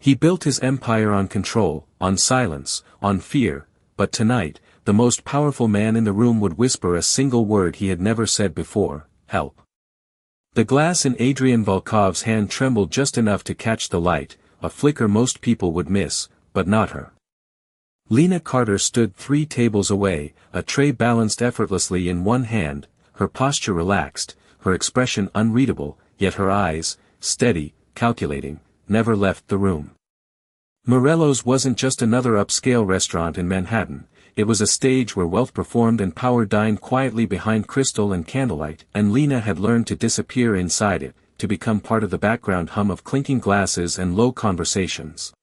He built his empire on control, on silence, on fear, but tonight, the most powerful man in the room would whisper a single word he had never said before: help. The glass in Adrian Volkov's hand trembled just enough to catch the light, a flicker most people would miss, but not her. Lena Carter stood 3 tables away, a tray balanced effortlessly in one hand, her posture relaxed, her expression unreadable, yet her eyes, steady, calculating, never left the room. Morello's wasn't just another upscale restaurant in Manhattan, it was a stage where wealth performed and power dined quietly behind crystal and candlelight, and Lena had learned to disappear inside it, to become part of the background hum of clinking glasses and low conversations.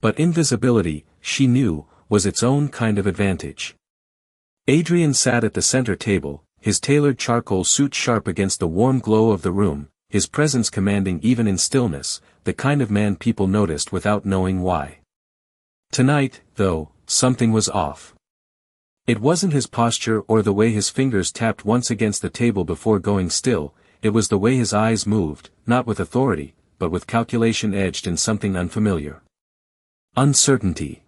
But invisibility, she knew, was its own kind of advantage. Adrian sat at the center table, his tailored charcoal suit sharp against the warm glow of the room, his presence commanding even in stillness, the kind of man people noticed without knowing why. Tonight, though, something was off. It wasn't his posture or the way his fingers tapped once against the table before going still, it was the way his eyes moved, not with authority, but with calculation edged in something unfamiliar. Uncertainty.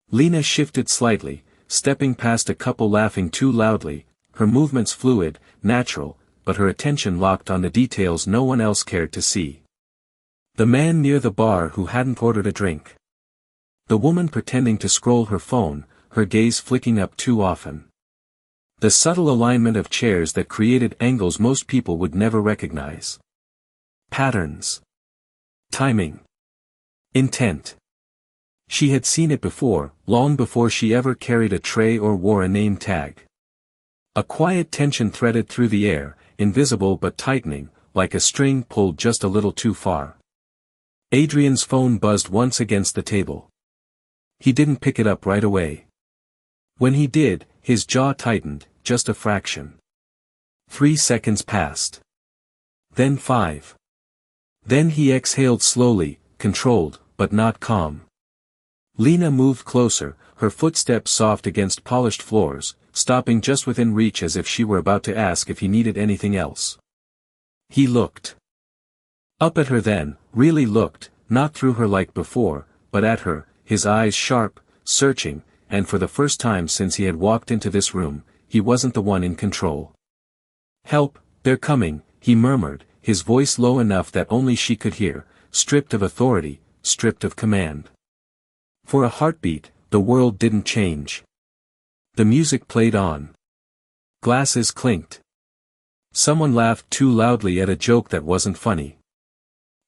Lena shifted slightly, stepping past a couple laughing too loudly, her movements fluid, natural, but her attention locked on the details no one else cared to see. The man near the bar who hadn't ordered a drink. The woman pretending to scroll her phone, her gaze flicking up too often. The subtle alignment of chairs that created angles most people would never recognize. Patterns. Timing. Intent. She had seen it before, long before she ever carried a tray or wore a name tag. A quiet tension threaded through the air, invisible but tightening, like a string pulled just a little too far. Adrian's phone buzzed once against the table. He didn't pick it up right away. When he did, his jaw tightened, just a fraction. 3 seconds passed. Then 5. Then he exhaled slowly, controlled, but not calm. Lena moved closer, her footsteps soft against polished floors, stopping just within reach as if she were about to ask if he needed anything else. He looked up at her then, really looked, not through her like before, but at her, his eyes sharp, searching, and for the first time since he had walked into this room, he wasn't the one in control. "Help, they're coming," he murmured, his voice low enough that only she could hear, stripped of authority, stripped of command. For a heartbeat, the world didn't change. The music played on. Glasses clinked. Someone laughed too loudly at a joke that wasn't funny.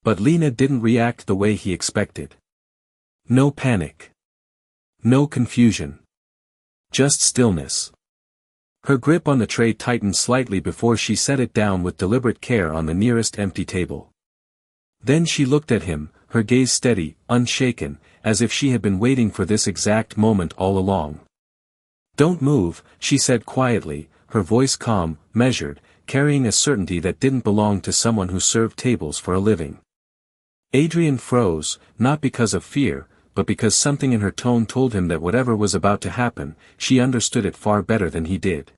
But Lena didn't react the way he expected. No panic. No confusion. Just stillness. Her grip on the tray tightened slightly before she set it down with deliberate care on the nearest empty table. Then she looked at him, her gaze steady, unshaken, as if she had been waiting for this exact moment all along. "Don't move," she said quietly, her voice calm, measured, carrying a certainty that didn't belong to someone who served tables for a living. Adrian froze, not because of fear, but because something in her tone told him that whatever was about to happen, she understood it far better than he did.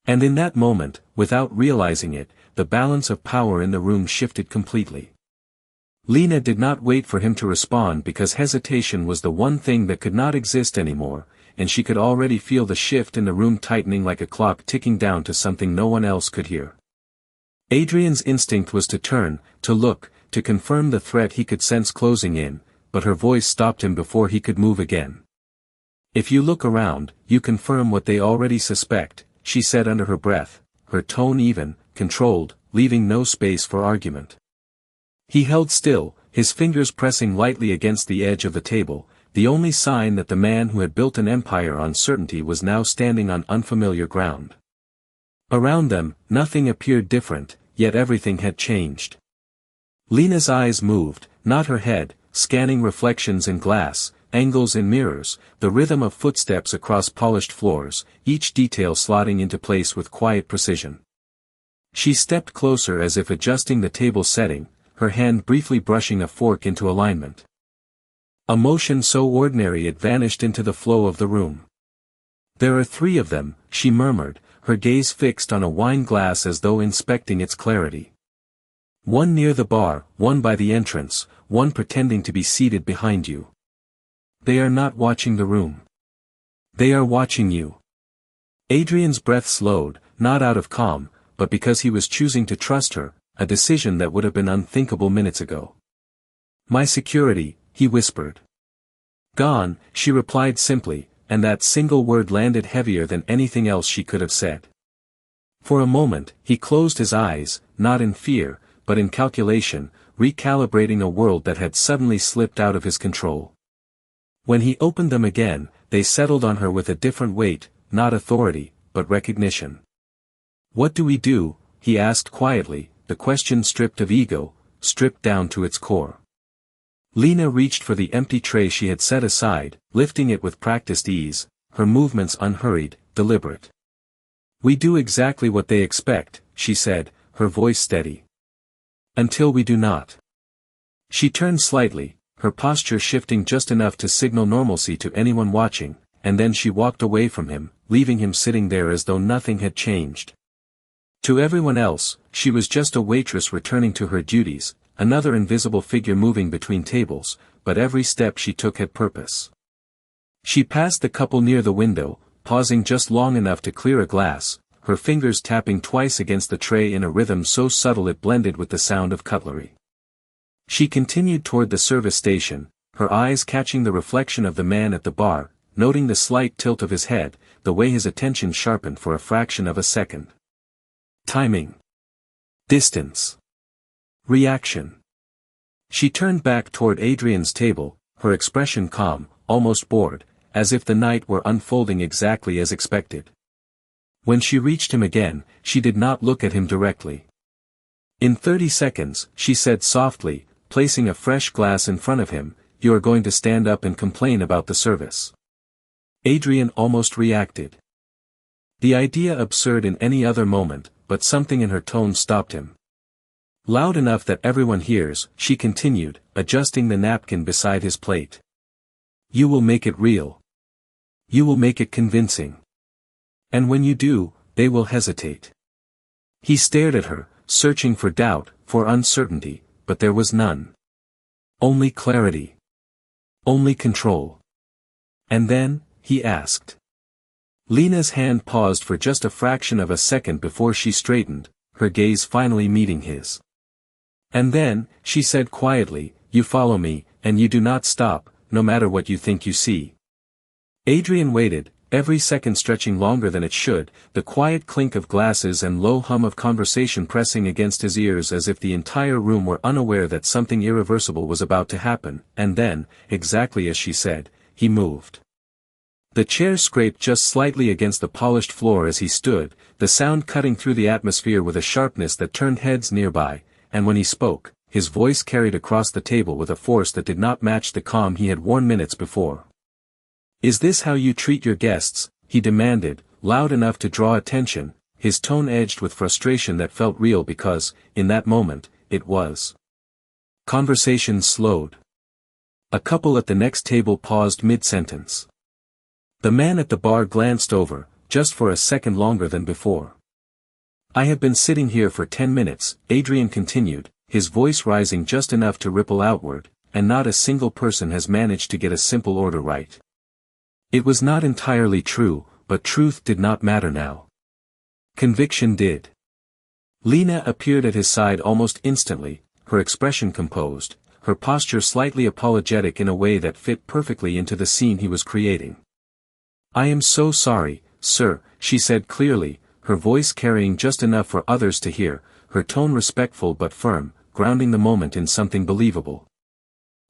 And in that moment, without realizing it, the balance of power in the room shifted completely. Lena did not wait for him to respond because hesitation was the one thing that could not exist anymore, and she could already feel the shift in the room tightening like a clock ticking down to something no one else could hear. Adrian's instinct was to turn, to look, to confirm the threat he could sense closing in, but her voice stopped him before he could move again. "If you look around, you confirm what they already suspect," she said under her breath, her tone even, controlled, leaving no space for argument. He held still, his fingers pressing lightly against the edge of the table, the only sign that the man who had built an empire on certainty was now standing on unfamiliar ground. Around them, nothing appeared different, yet everything had changed. Lena's eyes moved, not her head, scanning reflections in glass, angles in mirrors, the rhythm of footsteps across polished floors, each detail slotting into place with quiet precision. She stepped closer as if adjusting the table setting, her hand briefly brushing a fork into alignment. A motion so ordinary it vanished into the flow of the room. "There are 3 of them," she murmured, her gaze fixed on a wine glass as though inspecting its clarity. "One near the bar, one by the entrance, one pretending to be seated behind you. They are not watching the room. They are watching you. Adrian's breath slowed, not out of calm, but because he was choosing to trust her, a decision that would have been unthinkable minutes ago. My security, he whispered. Gone, she replied simply, and that single word landed heavier than anything else she could have said. For a moment, he closed his eyes, not in fear, but in calculation, recalibrating a world that had suddenly slipped out of his control. When he opened them again, they settled on her with a different weight, not authority, but recognition. What do we do? He asked quietly, the question stripped of ego, stripped down to its core. Lena reached for the empty tray she had set aside, lifting it with practiced ease, her movements unhurried, deliberate. We do exactly what they expect, she said, her voice steady. Until we do not. She turned slightly, her posture shifting just enough to signal normalcy to anyone watching, and then she walked away from him, leaving him sitting there as though nothing had changed. To everyone else, she was just a waitress returning to her duties, another invisible figure moving between tables, but every step she took had purpose. She passed the couple near the window, pausing just long enough to clear a glass, her fingers tapping twice against the tray in a rhythm so subtle it blended with the sound of cutlery. She continued toward the service station, her eyes catching the reflection of the man at the bar, noting the slight tilt of his head, the way his attention sharpened for a fraction of a second. Timing. Distance. Reaction. She turned back toward Adrian's table, her expression calm, almost bored, as if the night were unfolding exactly as expected. When she reached him again, she did not look at him directly. In 30 seconds, she said softly, placing a fresh glass in front of him, you are going to stand up and complain about the service. Adrian almost reacted. The idea absurd in any other moment, but something in her tone stopped him. Loud enough that everyone hears, she continued, adjusting the napkin beside his plate. You will make it real. You will make it convincing. And when you do, they will hesitate. He stared at her, searching for doubt, for uncertainty, but there was none. Only clarity. Only control. And then, he asked. Lena's hand paused for just a fraction of a second before she straightened, her gaze finally meeting his. And then, she said quietly, you follow me, and you do not stop, no matter what you think you see. Adrian waited, every second stretching longer than it should, the quiet clink of glasses and low hum of conversation pressing against his ears as if the entire room were unaware that something irreversible was about to happen, and then, exactly as she said, he moved. The chair scraped just slightly against the polished floor as he stood, the sound cutting through the atmosphere with a sharpness that turned heads nearby, and when he spoke, his voice carried across the table with a force that did not match the calm he had worn minutes before. Is this how you treat your guests? He demanded, loud enough to draw attention, his tone edged with frustration that felt real because, in that moment, it was. Conversation slowed. A couple at the next table paused mid-sentence. The man at the bar glanced over, just for a second longer than before. I have been sitting here for 10 minutes, Adrian continued, his voice rising just enough to ripple outward, and not a single person has managed to get a simple order right. It was not entirely true, but truth did not matter now. Conviction did. Lena appeared at his side almost instantly, her expression composed, her posture slightly apologetic in a way that fit perfectly into the scene he was creating. I am so sorry, sir, she said clearly, her voice carrying just enough for others to hear, her tone respectful but firm, grounding the moment in something believable.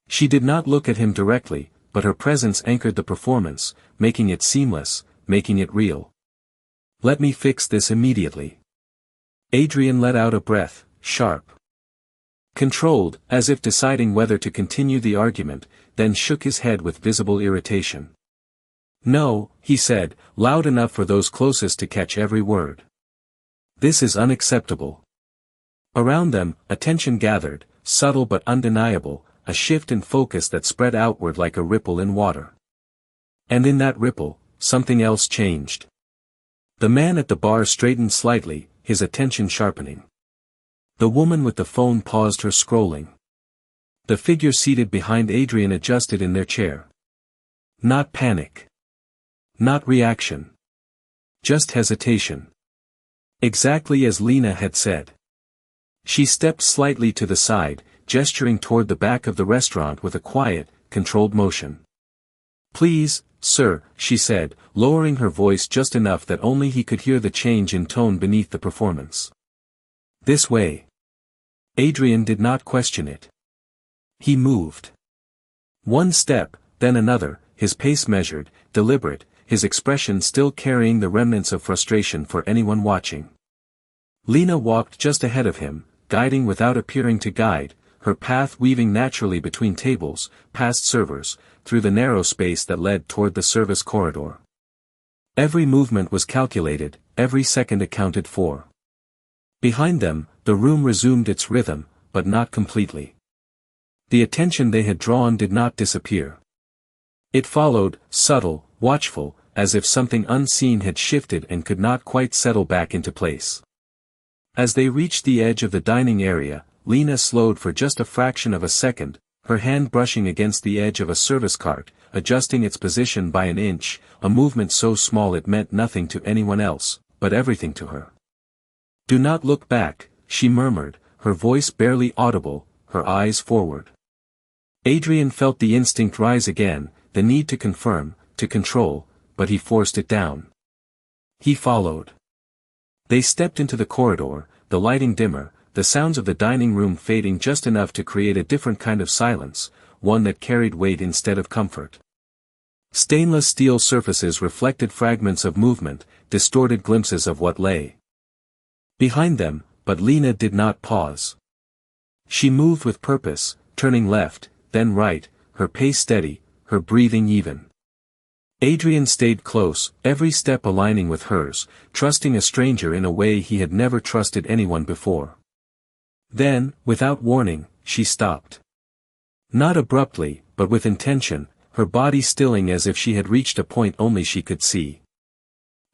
She did not look at him directly, but her presence anchored the performance, making it seamless, making it real. Let me fix this immediately. Adrian let out a breath, sharp. Controlled, as if deciding whether to continue the argument, then shook his head with visible irritation. No, he said, loud enough for those closest to catch every word. This is unacceptable. Around them, attention gathered, subtle but undeniable, a shift in focus that spread outward like a ripple in water. And in that ripple, something else changed. The man at the bar straightened slightly, his attention sharpening. The woman with the phone paused her scrolling. The figure seated behind Adrian adjusted in their chair. Not panic. Not reaction. Just hesitation. Exactly as Lena had said. She stepped slightly to the side, gesturing toward the back of the restaurant with a quiet, controlled motion. "Please, sir," she said, lowering her voice just enough that only he could hear the change in tone beneath the performance. "This way." Adrian did not question it. He moved. One step, then another, his pace measured, deliberate, his expression still carrying the remnants of frustration for anyone watching. Lena walked just ahead of him, guiding without appearing to guide, her path weaving naturally between tables, past servers, through the narrow space that led toward the service corridor. Every movement was calculated, every second accounted for. Behind them, the room resumed its rhythm, but not completely. The attention they had drawn did not disappear. It followed, subtle, watchful, as if something unseen had shifted and could not quite settle back into place. As they reached the edge of the dining area, Lena slowed for just a fraction of a second, her hand brushing against the edge of a service cart, adjusting its position by an inch, a movement so small it meant nothing to anyone else, but everything to her. "Do not look back," she murmured, her voice barely audible, her eyes forward. Adrian felt the instinct rise again, the need to confirm, to control, but he forced it down. He followed. They stepped into the corridor, the lighting dimmer, the sounds of the dining room fading just enough to create a different kind of silence, one that carried weight instead of comfort. Stainless steel surfaces reflected fragments of movement, distorted glimpses of what lay behind them, but Lena did not pause. She moved with purpose, turning left, then right, her pace steady, her breathing even. Adrian stayed close, every step aligning with hers, trusting a stranger in a way he had never trusted anyone before. Then, without warning, she stopped. Not abruptly, but with intention, her body stilling as if she had reached a point only she could see.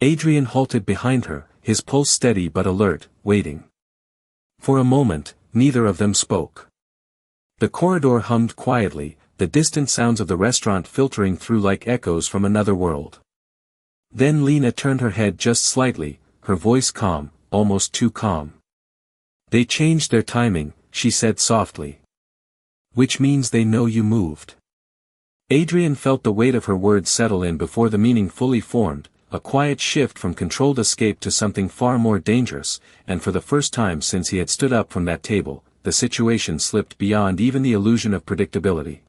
Adrian halted behind her, his pulse steady but alert, waiting. For a moment, neither of them spoke. The corridor hummed quietly, the distant sounds of the restaurant filtering through like echoes from another world. Then Lena turned her head just slightly, her voice calm, almost too calm. "They changed their timing," she said softly. "Which means they know you moved." Adrian felt the weight of her words settle in before the meaning fully formed, a quiet shift from controlled escape to something far more dangerous, and for the first time since he had stood up from that table, the situation slipped beyond even the illusion of predictability.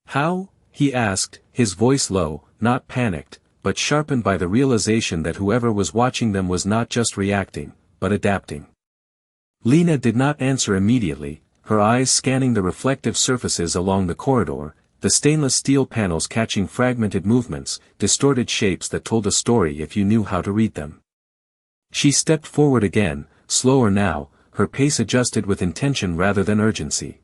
"How?" he asked, his voice low, not panicked, but sharpened by the realization that whoever was watching them was not just reacting, but adapting. Lena did not answer immediately, her eyes scanning the reflective surfaces along the corridor, the stainless steel panels catching fragmented movements, distorted shapes that told a story if you knew how to read them. She stepped forward again, slower now, her pace adjusted with intention rather than urgency.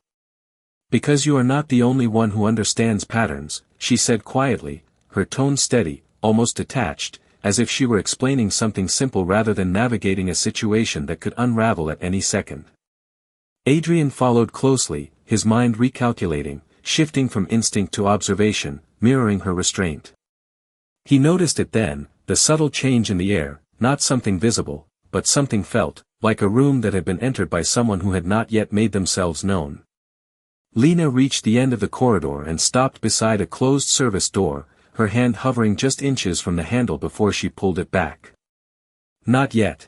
"Because you are not the only one who understands patterns," she said quietly, her tone steady, almost detached, as if she were explaining something simple rather than navigating a situation that could unravel at any second. Adrian followed closely, his mind recalculating, shifting from instinct to observation, mirroring her restraint. He noticed it then, the subtle change in the air, not something visible, but something felt, like a room that had been entered by someone who had not yet made themselves known. Lena reached the end of the corridor and stopped beside a closed service door, her hand hovering just inches from the handle before she pulled it back. "Not yet."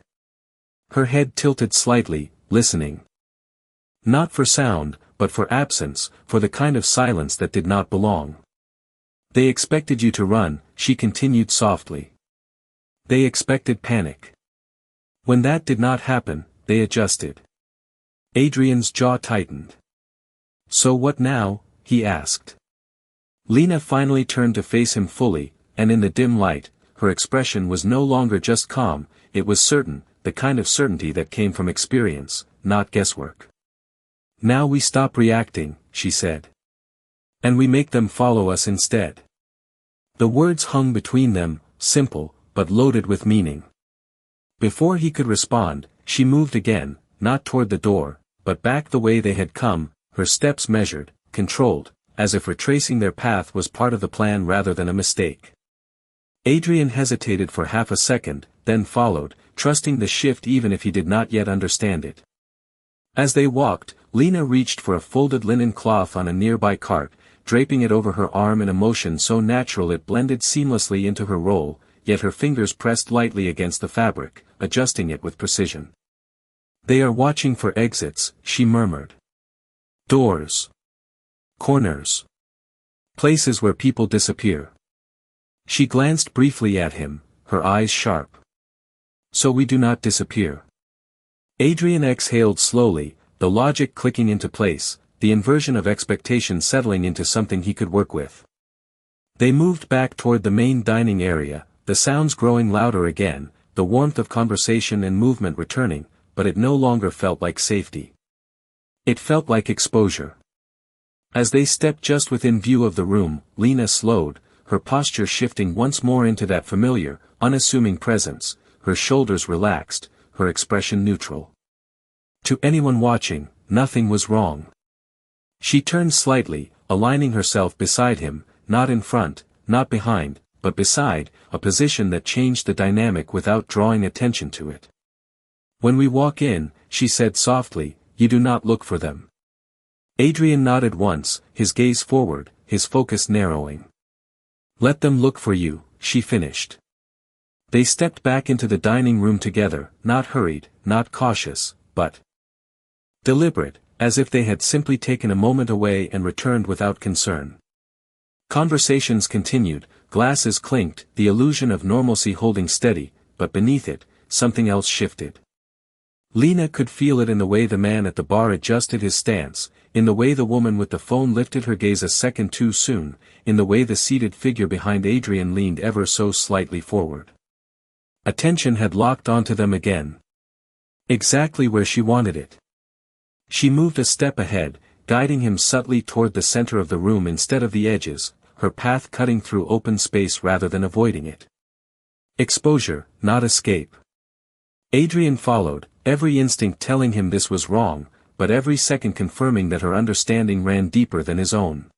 Her head tilted slightly, listening. Not for sound, but for absence, for the kind of silence that did not belong. "They expected you to run," she continued softly. "They expected panic. When that did not happen, they adjusted." Adrian's jaw tightened. "So what now?" he asked. Lena finally turned to face him fully, and in the dim light, her expression was no longer just calm, it was certain, the kind of certainty that came from experience, not guesswork. "Now we stop reacting," she said. "And we make them follow us instead." The words hung between them, simple, but loaded with meaning. Before he could respond, she moved again, not toward the door, but back the way they had come, her steps measured, controlled, as if retracing their path was part of the plan rather than a mistake. Adrian hesitated for half a second, then followed, trusting the shift even if he did not yet understand it. As they walked, Lena reached for a folded linen cloth on a nearby cart, draping it over her arm in a motion so natural it blended seamlessly into her role, yet her fingers pressed lightly against the fabric, adjusting it with precision. "They are watching for exits," she murmured. "Doors. Corners. Places where people disappear." She glanced briefly at him, her eyes sharp. "So we do not disappear." Adrian exhaled slowly, the logic clicking into place, the inversion of expectation settling into something he could work with. They moved back toward the main dining area, the sounds growing louder again, the warmth of conversation and movement returning, but it no longer felt like safety. It felt like exposure. As they stepped just within view of the room, Lena slowed, her posture shifting once more into that familiar, unassuming presence, her shoulders relaxed, her expression neutral. To anyone watching, nothing was wrong. She turned slightly, aligning herself beside him, not in front, not behind, but beside, a position that changed the dynamic without drawing attention to it. "When we walk in," she said softly, "you do not look for them." Adrian nodded once, his gaze forward, his focus narrowing. "Let them look for you," she finished. They stepped back into the dining room together, not hurried, not cautious, but deliberate, as if they had simply taken a moment away and returned without concern. Conversations continued, glasses clinked, the illusion of normalcy holding steady, but beneath it, something else shifted. Lena could feel it in the way the man at the bar adjusted his stance, in the way the woman with the phone lifted her gaze a second too soon, in the way the seated figure behind Adrian leaned ever so slightly forward. Attention had locked onto them again. Exactly where she wanted it. She moved a step ahead, guiding him subtly toward the center of the room instead of the edges, her path cutting through open space rather than avoiding it. Exposure, not escape. Adrian followed, every instinct telling him this was wrong, but every second confirming that her understanding ran deeper than his own.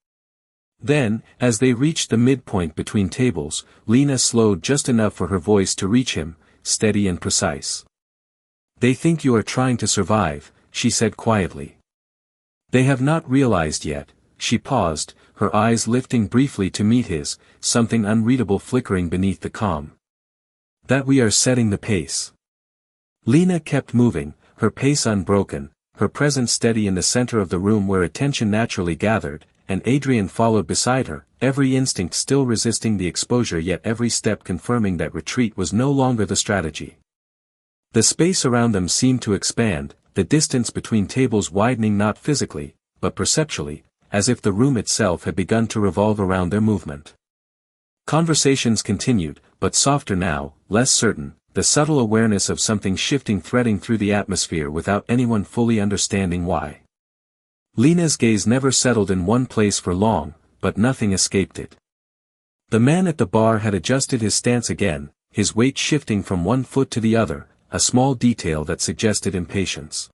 Then, as they reached the midpoint between tables, Lena slowed just enough for her voice to reach him, steady and precise. "They think you are trying to survive," she said quietly. "They have not realized yet." She paused, her eyes lifting briefly to meet his, something unreadable flickering beneath the calm. "That we are setting the pace." Lena kept moving, her pace unbroken, her presence steady in the center of the room where attention naturally gathered, and Adrian followed beside her, every instinct still resisting the exposure yet every step confirming that retreat was no longer the strategy. The space around them seemed to expand, the distance between tables widening not physically, but perceptually, as if the room itself had begun to revolve around their movement. Conversations continued, but softer now, less certain, the subtle awareness of something shifting threading through the atmosphere without anyone fully understanding why. Lena's gaze never settled in one place for long, but nothing escaped it. The man at the bar had adjusted his stance again, his weight shifting from one foot to the other, a small detail that suggested impatience.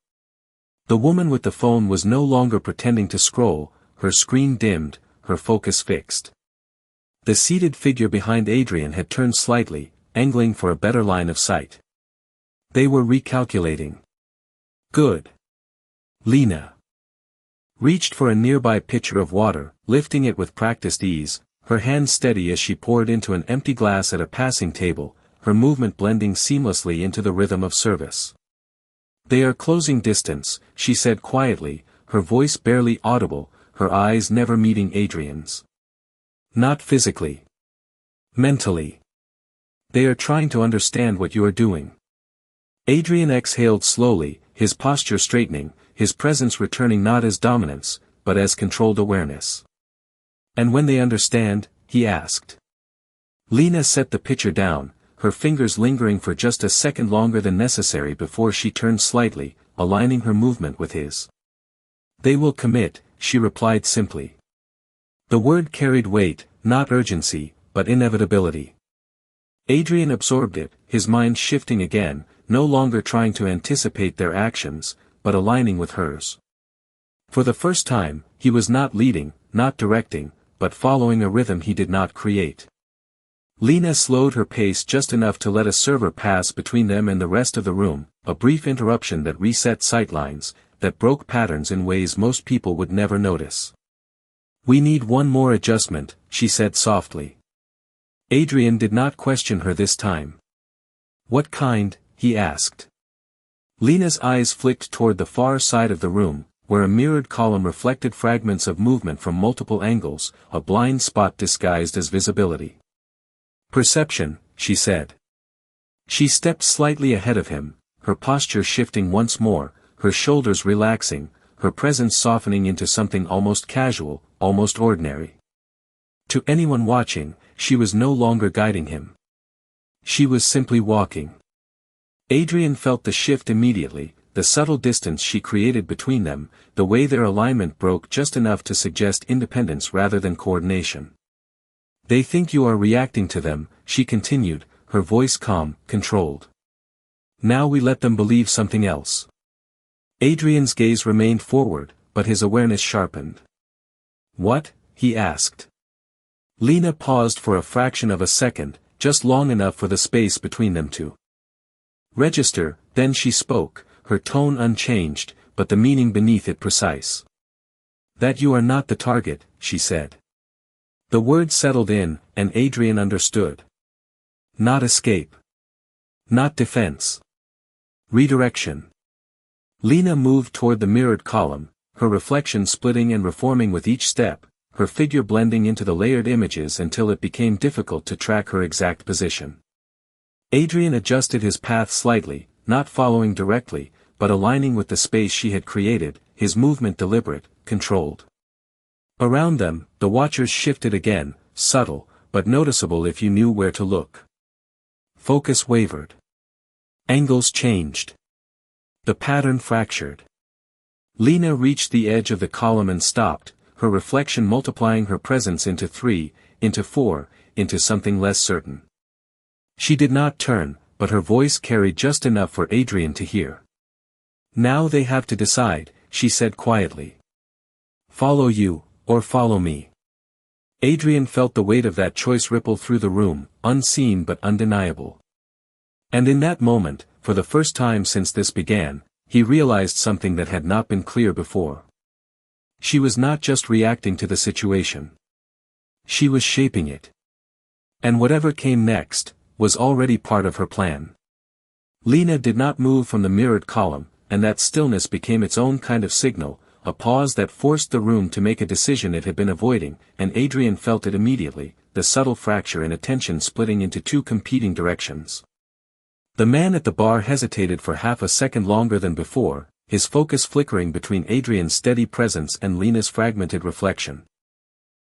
The woman with the phone was no longer pretending to scroll, her screen dimmed, her focus fixed. The seated figure behind Adrian had turned slightly, angling for a better line of sight. They were recalculating. Good. Lena reached for a nearby pitcher of water, lifting it with practiced ease, her hand steady as she poured into an empty glass at a passing table, her movement blending seamlessly into the rhythm of service. "They are closing distance," she said quietly, her voice barely audible, her eyes never meeting Adrian's. "Not physically. Mentally. They are trying to understand what you are doing." Adrian exhaled slowly, his posture straightening, his presence returning not as dominance, but as controlled awareness. "And when they understand?" he asked. Lena set the pitcher down, her fingers lingering for just a second longer than necessary before she turned slightly, aligning her movement with his. "They will commit," she replied simply. The word carried weight, not urgency, but inevitability. Adrian absorbed it, his mind shifting again, no longer trying to anticipate their actions, but aligning with hers. For the first time, he was not leading, not directing, but following a rhythm he did not create. Lena slowed her pace just enough to let a server pass between them and the rest of the room, a brief interruption that reset sightlines, that broke patterns in ways most people would never notice. "We need one more adjustment," she said softly. Adrian did not question her this time. "What kind?" he asked. Lena's eyes flicked toward the far side of the room, where a mirrored column reflected fragments of movement from multiple angles, a blind spot disguised as visibility. "Perception," she said. She stepped slightly ahead of him, her posture shifting once more, her shoulders relaxing, her presence softening into something almost casual, almost ordinary. To anyone watching, she was no longer guiding him. She was simply walking. Adrian felt the shift immediately, the subtle distance she created between them, the way their alignment broke just enough to suggest independence rather than coordination. "They think you are reacting to them," she continued, her voice calm, controlled. "Now we let them believe something else." Adrian's gaze remained forward, but his awareness sharpened. "What?" he asked. Lena paused for a fraction of a second, just long enough for the space between them to register, then she spoke, her tone unchanged, but the meaning beneath it precise. "That you are not the target," she said. The word settled in, and Adrian understood. Not escape. Not defense. Redirection. Lena moved toward the mirrored column, her reflection splitting and reforming with each step, her figure blending into the layered images until it became difficult to track her exact position. Adrian adjusted his path slightly, not following directly, but aligning with the space she had created, his movement deliberate, controlled. Around them, the watchers shifted again, subtle, but noticeable if you knew where to look. Focus wavered. Angles changed. The pattern fractured. Lena reached the edge of the column and stopped, her reflection multiplying her presence into 3, into 4, into something less certain. She did not turn, but her voice carried just enough for Adrian to hear. "Now they have to decide," she said quietly. "Follow you, or follow me." Adrian felt the weight of that choice ripple through the room, unseen but undeniable. And in that moment, for the first time since this began, he realized something that had not been clear before. She was not just reacting to the situation. She was shaping it. And whatever came next, was already part of her plan. Lena did not move from the mirrored column, and that stillness became its own kind of signal, a pause that forced the room to make a decision it had been avoiding, and Adrian felt it immediately, the subtle fracture in attention splitting into two competing directions. The man at the bar hesitated for half a second longer than before, his focus flickering between Adrian's steady presence and Lena's fragmented reflection.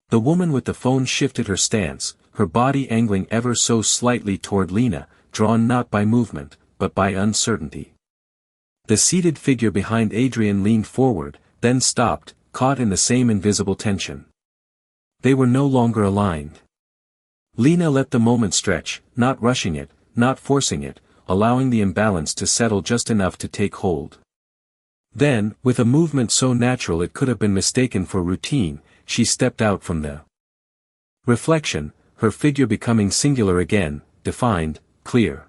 The woman with the phone shifted her stance, her body angling ever so slightly toward Lena, drawn not by movement, but by uncertainty. The seated figure behind Adrian leaned forward, then stopped, caught in the same invisible tension. They were no longer aligned. Lena let the moment stretch, not rushing it, not forcing it, allowing the imbalance to settle just enough to take hold. Then, with a movement so natural it could have been mistaken for routine, she stepped out from the reflection, her figure becoming singular again, defined, clear.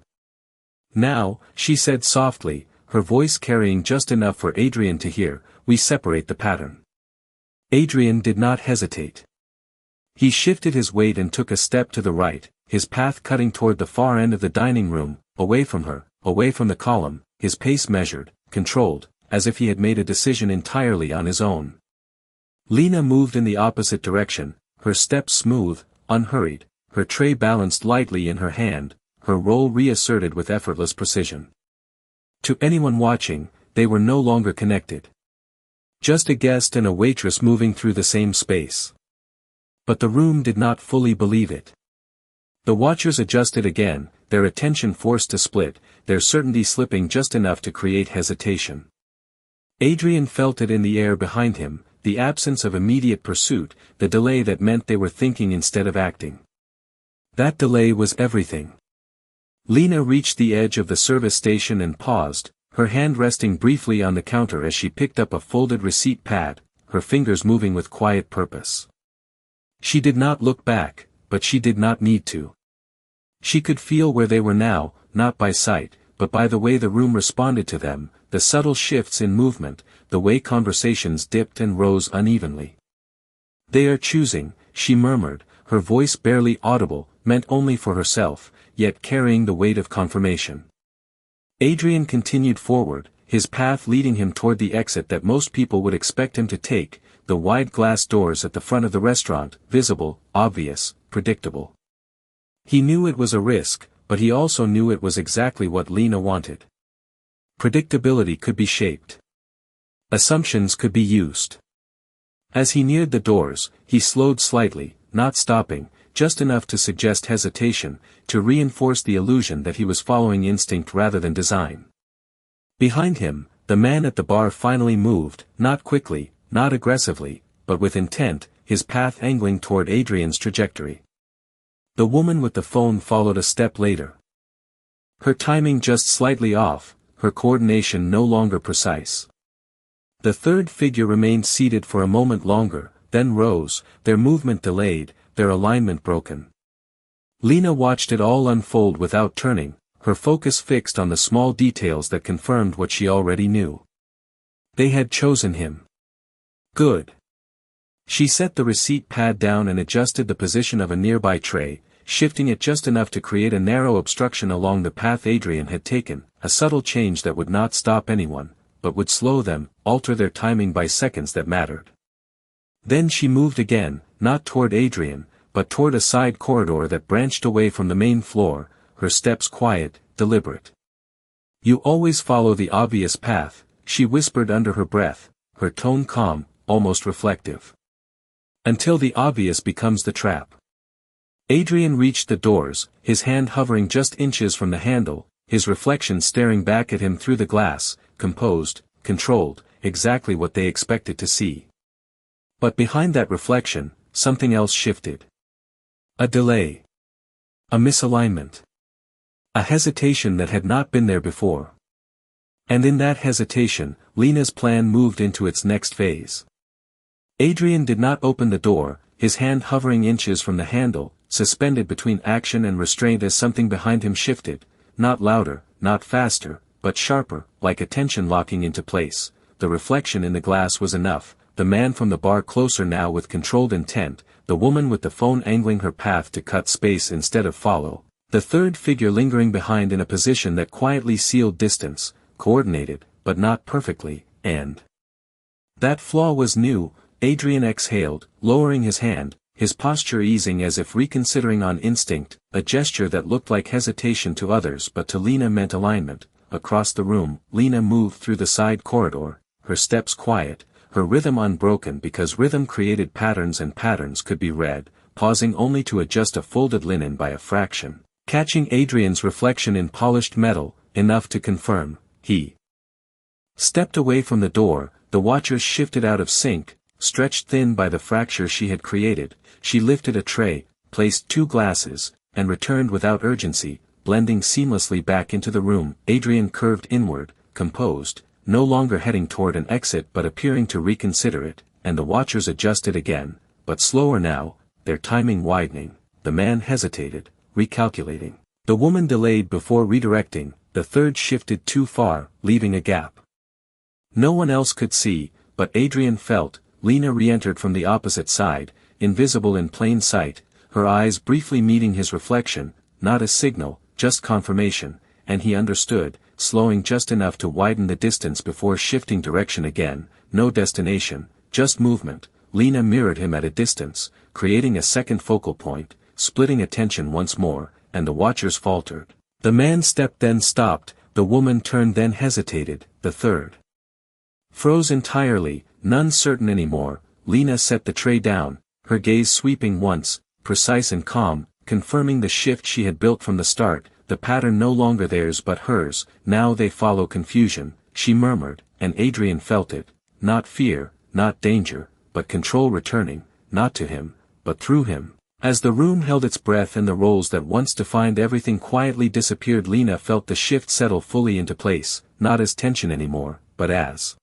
"Now," she said softly, her voice carrying just enough for Adrian to hear, "we separate the pattern." Adrian did not hesitate. He shifted his weight and took a step to the right, his path cutting toward the far end of the dining room, away from her, away from the column, his pace measured, controlled, as if he had made a decision entirely on his own. Lena moved in the opposite direction, her steps smooth, unhurried, her tray balanced lightly in her hand, her role reasserted with effortless precision. To anyone watching, they were no longer connected. Just a guest and a waitress moving through the same space. But the room did not fully believe it. The watchers adjusted again, their attention forced to split, their certainty slipping just enough to create hesitation. Adrian felt it in the air behind him, the absence of immediate pursuit, the delay that meant they were thinking instead of acting. That delay was everything. Lena reached the edge of the service station and paused, her hand resting briefly on the counter as she picked up a folded receipt pad, her fingers moving with quiet purpose. She did not look back, but she did not need to. She could feel where they were now, not by sight, but by the way the room responded to them, the subtle shifts in movement, the way conversations dipped and rose unevenly. "They are choosing," she murmured, her voice barely audible, meant only for herself, yet carrying the weight of confirmation. Adrian continued forward, his path leading him toward the exit that most people would expect him to take, the wide glass doors at the front of the restaurant, visible, obvious, predictable. He knew it was a risk, but he also knew it was exactly what Lena wanted. Predictability could be shaped. Assumptions could be used. As he neared the doors, he slowed slightly, not stopping, just enough to suggest hesitation, to reinforce the illusion that he was following instinct rather than design. Behind him, the man at the bar finally moved, not quickly, not aggressively, but with intent, his path angling toward Adrian's trajectory. The woman with the phone followed a step later. Her timing just slightly off, her coordination no longer precise. The third figure remained seated for a moment longer, then rose, their movement delayed, their alignment broken. Lena watched it all unfold without turning, her focus fixed on the small details that confirmed what she already knew. They had chosen him. Good. She set the receipt pad down and adjusted the position of a nearby tray, shifting it just enough to create a narrow obstruction along the path Adrian had taken, a subtle change that would not stop anyone, but would slow them, alter their timing by seconds that mattered. Then she moved again, not toward Adrian, but toward a side corridor that branched away from the main floor, her steps quiet, deliberate. "You always follow the obvious path," she whispered under her breath, her tone calm, almost reflective. "Until the obvious becomes the trap." Adrian reached the doors, his hand hovering just inches from the handle, his reflection staring back at him through the glass, composed, controlled, exactly what they expected to see. But behind that reflection, something else shifted. A delay. A misalignment. A hesitation that had not been there before. And in that hesitation, Lena's plan moved into its next phase. Adrian did not open the door, his hand hovering inches from the handle, suspended between action and restraint as something behind him shifted, not louder, not faster, but sharper, like attention locking into place. The reflection in the glass was enough, the man from the bar closer now with controlled intent, the woman with the phone angling her path to cut space instead of follow, the third figure lingering behind in a position that quietly sealed distance, coordinated, but not perfectly, and that flaw was new. Adrian exhaled, lowering his hand, his posture easing as if reconsidering on instinct, a gesture that looked like hesitation to others but to Lena meant alignment. Across the room, Lena moved through the side corridor, her steps quiet, her rhythm unbroken because rhythm created patterns and patterns could be read, pausing only to adjust a folded linen by a fraction, catching Adrian's reflection in polished metal, enough to confirm, he stepped away from the door, the watchers shifted out of sync, stretched thin by the fracture she had created. She lifted a tray, placed 2 glasses, and returned without urgency, blending seamlessly back into the room. Adrian curved inward, composed, no longer heading toward an exit but appearing to reconsider it, and the watchers adjusted again, but slower now, their timing widening. The man hesitated, recalculating. The woman delayed before redirecting, the third shifted too far, leaving a gap. No one else could see, but Adrian felt. Lena re-entered from the opposite side, invisible in plain sight, her eyes briefly meeting his reflection, not a signal, just confirmation, and he understood, slowing just enough to widen the distance before shifting direction again. No destination, just movement. Lena mirrored him at a distance, creating a second focal point, splitting attention once more, and the watchers faltered. The man stepped then stopped, the woman turned then hesitated, the third froze entirely, none certain anymore. Lena set the tray down, her gaze sweeping once, precise and calm, confirming the shift she had built from the start, the pattern no longer theirs but hers. "Now they follow confusion," she murmured, and Adrian felt it, not fear, not danger, but control returning, not to him, but through him. As the room held its breath and the roles that once defined everything quietly disappeared, Lena felt the shift settle fully into place, not as tension anymore, but as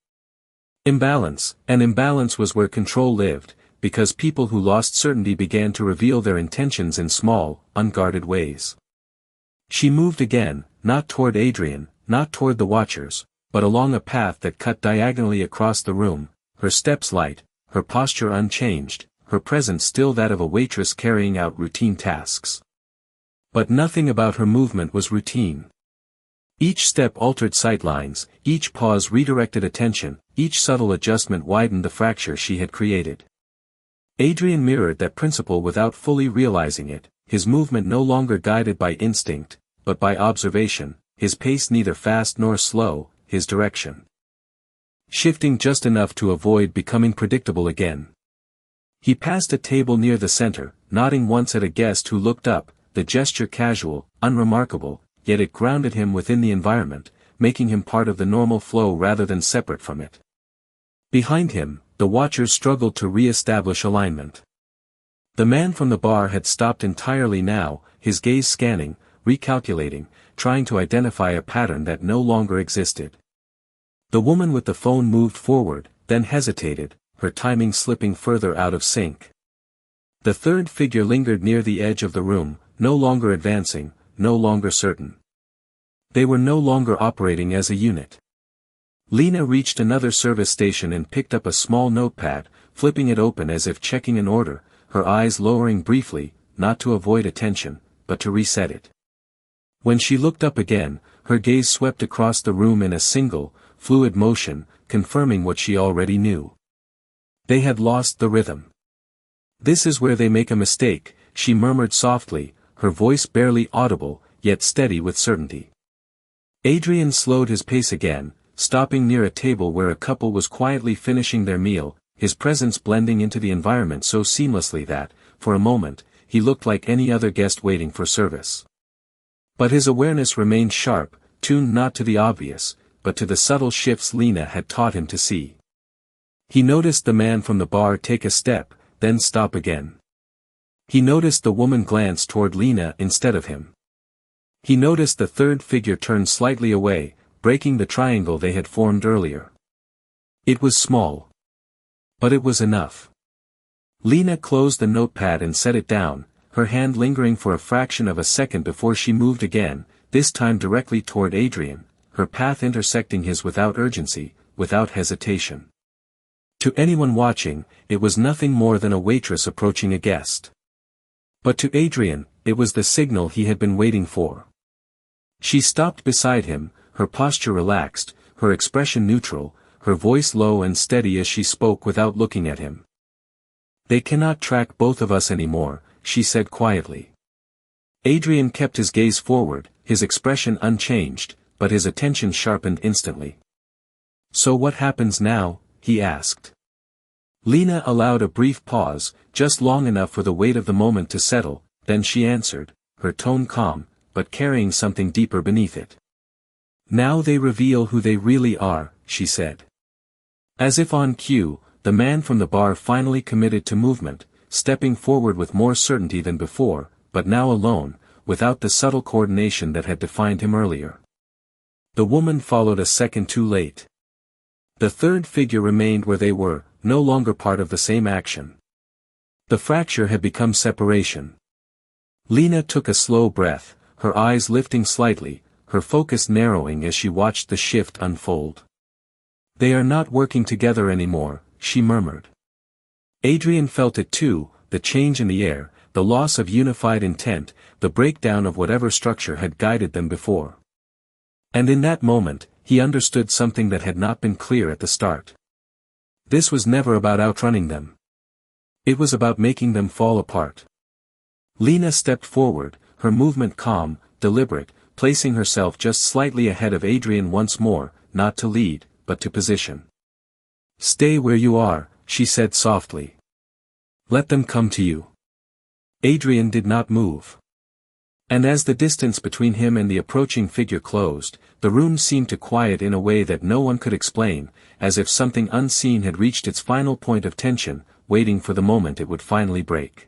imbalance. And imbalance was where control lived, because people who lost certainty began to reveal their intentions in small, unguarded ways. She moved again, not toward Adrian, not toward the watchers, but along a path that cut diagonally across the room, her steps light, her posture unchanged, her presence still that of a waitress carrying out routine tasks. But nothing about her movement was routine. Each step altered sightlines, each pause redirected attention, each subtle adjustment widened the fracture she had created. Adrian mirrored that principle without fully realizing it, his movement no longer guided by instinct, but by observation, his pace neither fast nor slow, his direction shifting just enough to avoid becoming predictable again. He passed a table near the center, nodding once at a guest who looked up, the gesture casual, unremarkable, yet it grounded him within the environment, making him part of the normal flow rather than separate from it. Behind him, the watchers struggled to re-establish alignment. The man from the bar had stopped entirely now, his gaze scanning, recalculating, trying to identify a pattern that no longer existed. The woman with the phone moved forward, then hesitated, her timing slipping further out of sync. The third figure lingered near the edge of the room, no longer advancing, no longer certain. They were no longer operating as a unit. Lena reached another service station and picked up a small notepad, flipping it open as if checking an order, her eyes lowering briefly, not to avoid attention, but to reset it. When she looked up again, her gaze swept across the room in a single, fluid motion, confirming what she already knew. They had lost the rhythm. "This is where they make a mistake," she murmured softly, her voice barely audible, yet steady with certainty. Adrian slowed his pace again, stopping near a table where a couple was quietly finishing their meal, his presence blending into the environment so seamlessly that, for a moment, he looked like any other guest waiting for service. But his awareness remained sharp, tuned not to the obvious, but to the subtle shifts Lena had taught him to see. He noticed the man from the bar take a step, then stop again. He noticed the woman glance toward Lena instead of him. He noticed the third figure turn slightly away, breaking the triangle they had formed earlier. It was small. But it was enough. Lena closed the notepad and set it down, her hand lingering for a fraction of a second before she moved again, this time directly toward Adrian, her path intersecting his without urgency, without hesitation. To anyone watching, it was nothing more than a waitress approaching a guest. But to Adrian, it was the signal he had been waiting for. She stopped beside him, her posture relaxed, her expression neutral, her voice low and steady as she spoke without looking at him. "They cannot track both of us anymore," she said quietly. Adrian kept his gaze forward, his expression unchanged, but his attention sharpened instantly. "So what happens now?" he asked. Lena allowed a brief pause, just long enough for the weight of the moment to settle, then she answered, her tone calm, but carrying something deeper beneath it. "Now they reveal who they really are," she said. As if on cue, the man from the bar finally committed to movement, stepping forward with more certainty than before, but now alone, without the subtle coordination that had defined him earlier. The woman followed a second too late. The third figure remained where they were, no longer part of the same action. The fracture had become separation. Lena took a slow breath, her eyes lifting slightly, her focus narrowing as she watched the shift unfold. "They are not working together anymore," she murmured. Adrian felt it too, the change in the air, the loss of unified intent, the breakdown of whatever structure had guided them before. And in that moment, he understood something that had not been clear at the start. This was never about outrunning them. It was about making them fall apart. Lena stepped forward, her movement calm, deliberate, placing herself just slightly ahead of Adrian once more, not to lead, but to position. "Stay where you are," she said softly. "Let them come to you." Adrian did not move. And as the distance between him and the approaching figure closed, the room seemed to quiet in a way that no one could explain, as if something unseen had reached its final point of tension, waiting for the moment it would finally break.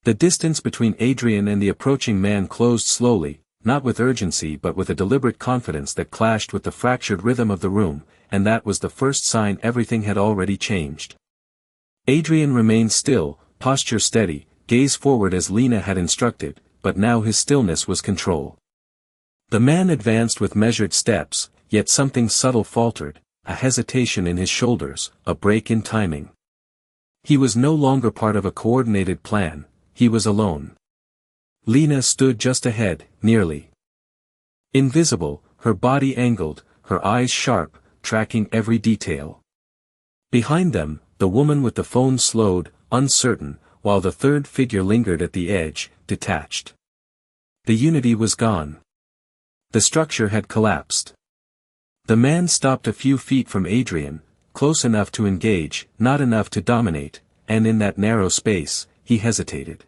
The distance between Adrian and the approaching man closed slowly, not with urgency but with a deliberate confidence that clashed with the fractured rhythm of the room, and that was the first sign everything had already changed. Adrian remained still, posture steady, gaze forward as Lena had instructed, but now his stillness was control. The man advanced with measured steps, yet something subtle faltered, a hesitation in his shoulders, a break in timing. He was no longer part of a coordinated plan, he was alone. Lena stood just ahead, nearly invisible, her body angled, her eyes sharp, tracking every detail. Behind them, the woman with the phone slowed, uncertain, while the third figure lingered at the edge, detached. The unity was gone. The structure had collapsed. The man stopped a few feet from Adrian, close enough to engage, not enough to dominate, and in that narrow space, he hesitated.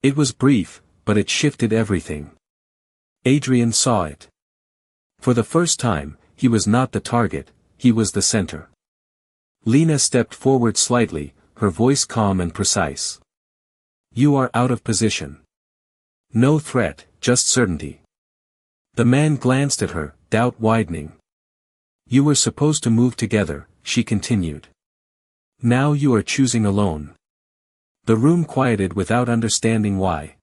It was brief, but it shifted everything. Adrian saw it. For the first time, he was not the target, he was the center. Lena stepped forward slightly, her voice calm and precise. "You are out of position." No threat, just certainty. The man glanced at her, doubt widening. "You were supposed to move together," she continued. "Now you are choosing alone." The room quieted without understanding why.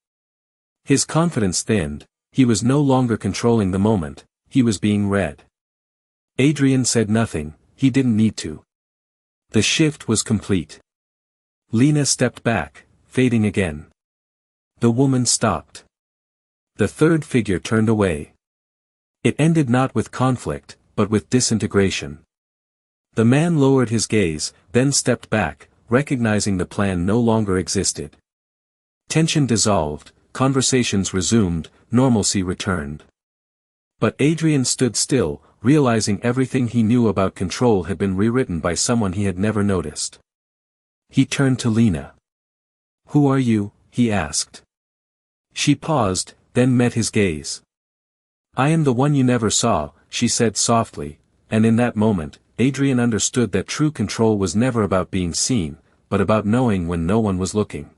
His confidence thinned, he was no longer controlling the moment, he was being read. Adrian said nothing, he didn't need to. The shift was complete. Lena stepped back, fading again. The woman stopped. The third figure turned away. It ended not with conflict, but with disintegration. The man lowered his gaze, then stepped back, recognizing the plan no longer existed. Tension dissolved, conversations resumed, normalcy returned. But Adrian stood still, realizing everything he knew about control had been rewritten by someone he had never noticed. He turned to Lena. "Who are you?" he asked. She paused, then met his gaze. "I am the one you never saw," she said softly, and in that moment, Adrian understood that true control was never about being seen, but about knowing when no one was looking.